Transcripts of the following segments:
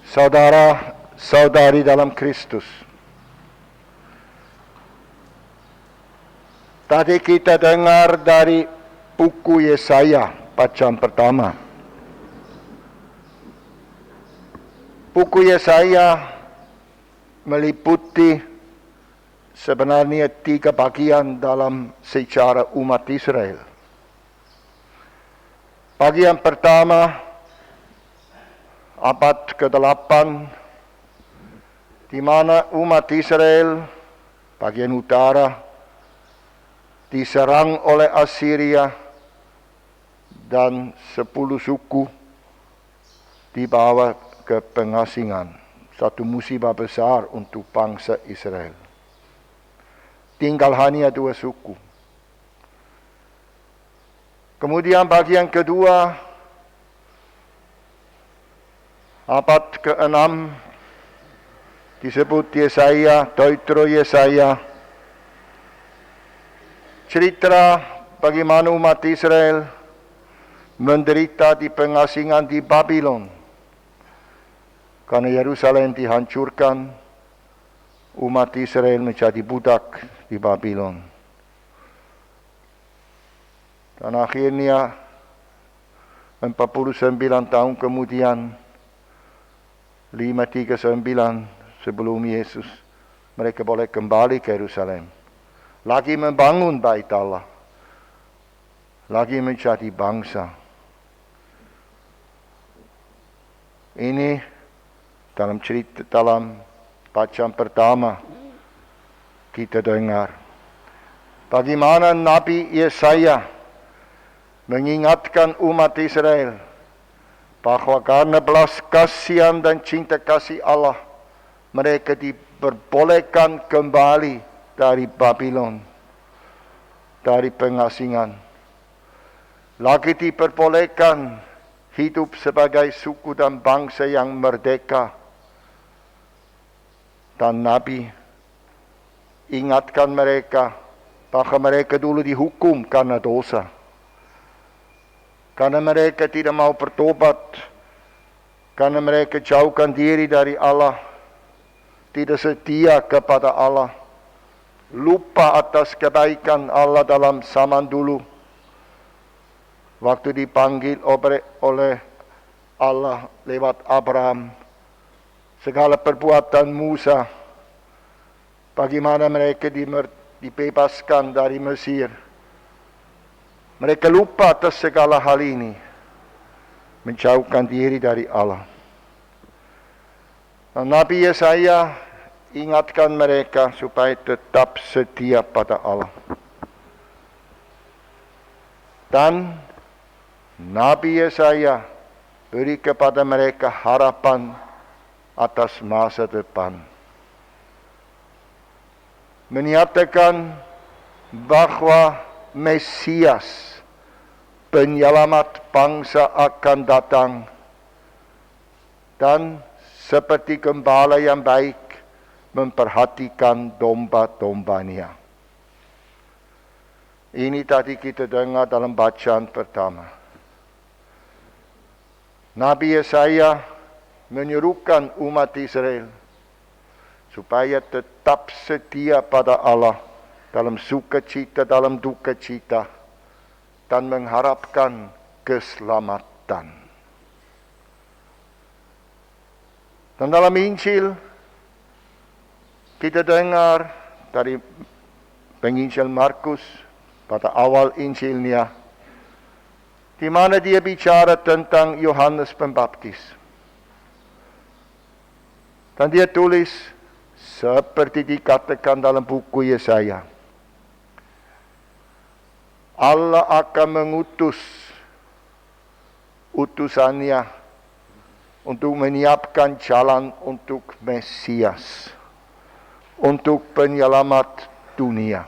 Saudara-saudari dalam Kristus. Tadi kita dengar dari buku Yesaya bacaan pertama. Buku Yesaya meliputi sebenarnya 3 bagian dalam sejarah umat Israel. Bagian pertama, abad ke-8, di mana umat Israel bagian utara diserang oleh Assyria dan 10 suku dibawa ke pengasingan. Satu musibah besar untuk bangsa Israel. Tinggal hanya 2 suku. Kemudian bagian kedua, abad ke-6, disebut Yesaya, Deutero Yesaya. Cerita bagaimana umat Israel menderita di pengasingan di Babylon. Karena Yerusalem dihancurkan, umat Israel menjadi budak di Babylon. Dan akhirnya 49 tahun kemudian, 539 sebelum Yesus, mereka boleh kembali ke Yerusalem. Lagi membangun bait Allah. Lagi menjadi bangsa. Ini dalam cerita, dalam bacaan pertama kita dengar bagaimana Nabi Yesaya mengingatkan umat Israel bahwa karena belas kasihan dan cinta kasih Allah, mereka diperbolehkan kembali dari Babylon, dari pengasingan. Lagi diperbolehkan hidup sebagai suku dan bangsa yang merdeka. Dan Nabi ingatkan mereka bahwa mereka dulu dihukum karena dosa. Karena mereka tidak mau bertobat. Karena mereka jauhkan diri dari Allah. Tidak setia kepada Allah. Lupa atas kebaikan Allah dalam zaman dulu. Waktu dipanggil oleh Allah lewat Abraham. Segala perbuatan Musa. Bagaimana mereka dibebaskan dari Mesir. Mereka lupa atas segala hal ini. Menjauhkan diri dari Allah. Nabi Yesaya ingatkan mereka supaya tetap setia pada Allah. Dan Nabi Yesaya beri kepada mereka harapan atas masa depan. Menyatakan bahwa Mesias, penyelamat bangsa akan datang. Dan seperti gembala yang baik memperhatikan domba-dombanya. Ini tadi kita dengar dalam bacaan pertama. Nabi Yesaya menyerukan umat Israel supaya tetap setia pada Allah dalam sukacita, dalam duka cita, dan mengharapkan keselamatan. Dan dalam Injil, kita dengar dari penginjil Markus, pada awal Injilnya, di mana dia bicara tentang Yohanes Pembaptis. Dan dia tulis, seperti dikatakan dalam buku Yesaya, Allah akan mengutus utusannya untuk menyiapkan jalan untuk Mesias, untuk penyelamat dunia.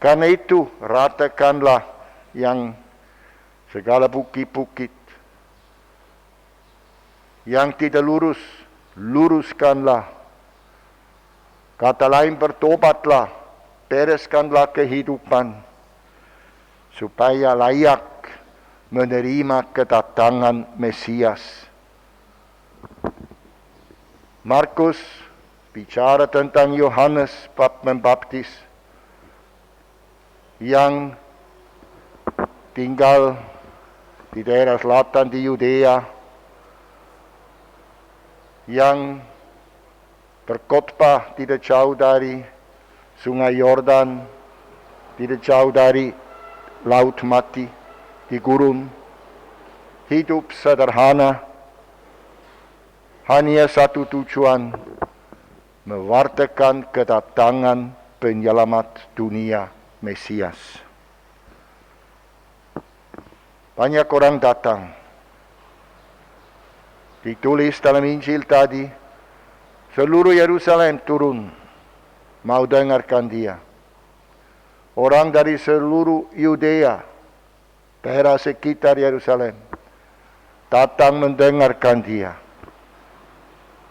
Karena itu, ratakanlah yang segala bukit-bukit yang tidak lurus, luruskanlah. Kata lain, bertobatlah, bereskanlah kehidupan, supaya layak menerima kedatangan Mesias. Markus bicara tentang Yohanes Pembaptis yang tinggal di daerah selatan di Yudea, yang berkhotbah tidak jauh dari Sungai Yordan, tidak jauh dari Laut Mati, di gurun, hidup sederhana, hanya satu tujuan, mewartakan kedatangan penyelamat dunia, Mesias. Banyak orang datang. Ditulis dalam Injil tadi, seluruh Yerusalem turun, mau dengarkan dia. Orang dari seluruh Yudea, daerah sekitar Yerusalem, datang mendengarkan dia.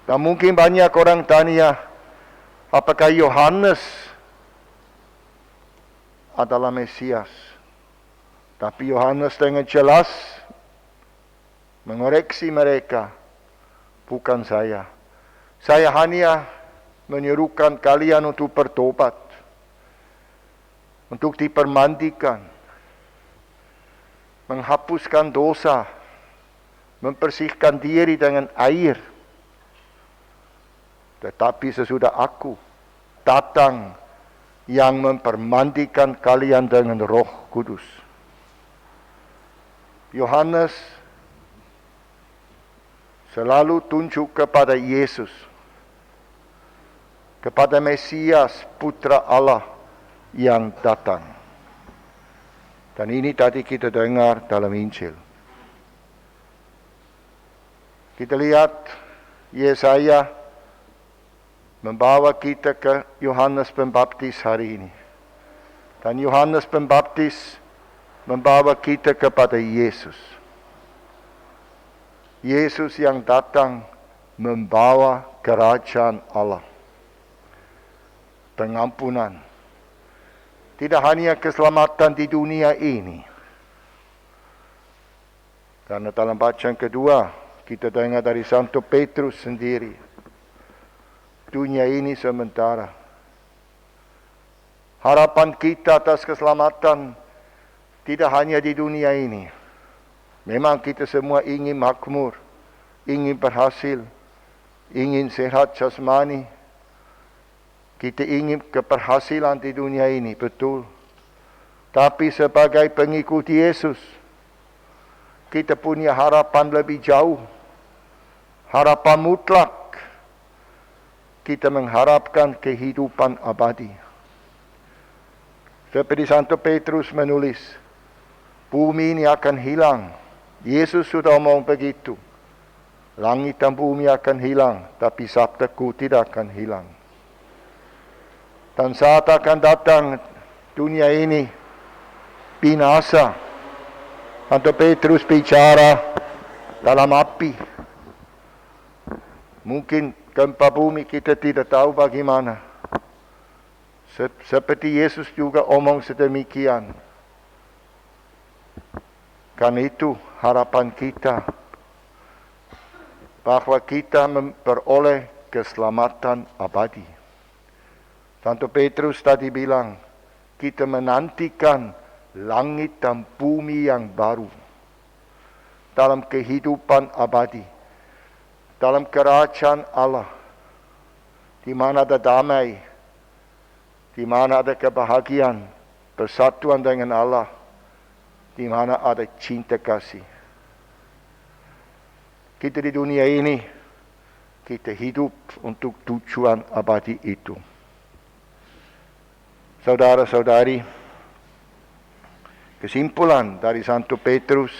Dan mungkin banyak orang tanya, apakah Yohanes adalah Mesias? Tapi Yohanes dengan jelas mengoreksi mereka, bukan saya. Saya hanya menyerukan kalian untuk bertobat, untuk dipermandikan, menghapuskan dosa, membersihkan diri dengan air. Tetapi sesudah aku datang yang mempermandikan kalian dengan Roh Kudus. Yohanes selalu tunjuk kepada Yesus, kepada Mesias, Putra Allah yang datang. Dan ini tadi kita dengar dalam Injil. Kita lihat Yesaya membawa kita ke Yohanes Pembaptis hari ini. Dan Yohanes Pembaptis membawa kita kepada Yesus. Yesus yang datang membawa kerajaan Allah. Pengampunan. Tidak hanya keselamatan di dunia ini. Karena dalam bacaan kedua, kita dengar dari Santo Petrus sendiri. Dunia ini sementara. Harapan kita atas keselamatan tidak hanya di dunia ini. Memang kita semua ingin makmur, ingin berhasil, ingin sehat jasmani. Kita ingin keberhasilan di dunia ini, betul. Tapi sebagai pengikut Yesus, kita punya harapan lebih jauh. Harapan mutlak. Kita mengharapkan kehidupan abadi. Seperti Santo Petrus menulis, bumi ini akan hilang. Yesus sudah omong begitu. Langit dan bumi akan hilang, tapi sabdaku tidak akan hilang. Dan saat akan datang dunia ini binasa. Santo Petrus bicara dalam api. Mungkin gempa bumi kita tidak tahu bagaimana. Seperti Yesus juga omong sedemikian. Karena itu harapan kita bahwa kita memperoleh keselamatan abadi. Santo Petrus tadi bilang, kita menantikan langit dan bumi yang baru. Dalam kehidupan abadi. Dalam kerajaan Allah. Di mana ada damai. Di mana ada kebahagiaan. Persatuan dengan Allah. Di mana ada cinta kasih. Kita di dunia ini, kita hidup untuk tujuan abadi itu. Saudara-saudari, kesimpulan dari Santo Petrus,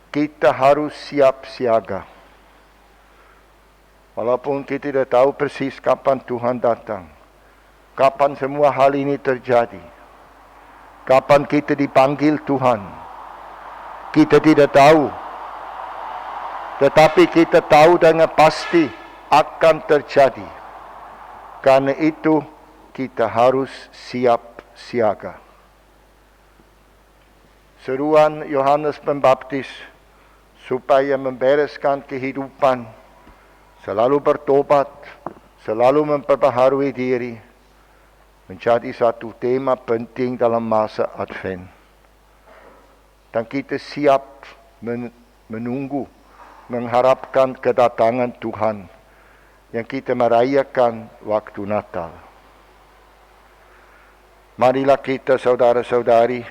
kita harus siap siaga. Walaupun kita tidak tahu persis kapan Tuhan datang, kapan semua hal ini terjadi, kapan kita dipanggil Tuhan, kita tidak tahu. Tetapi kita tahu dengan pasti akan terjadi. Karena itu kita harus siap siaga. Seruan Yohanes Pembaptis supaya membereskan kehidupan selalu bertobat, selalu memperbaharui diri, menjadi satu tema penting dalam masa Advent. Dan kita siap menunggu, mengharapkan kedatangan Tuhan yang kita merayakan waktu Natal. Marilah kita saudara-saudari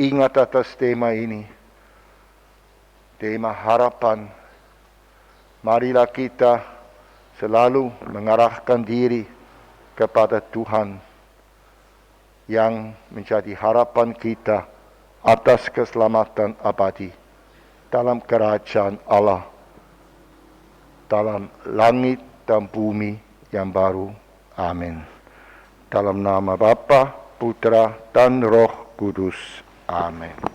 ingat atas tema ini, tema harapan. Marilah kita selalu mengarahkan diri kepada Tuhan yang menjadi harapan kita atas keselamatan abadi dalam kerajaan Allah, dalam langit dan bumi yang baru. Amin. Dalam nama Bapa, Putra, dan Roh Kudus. Amin.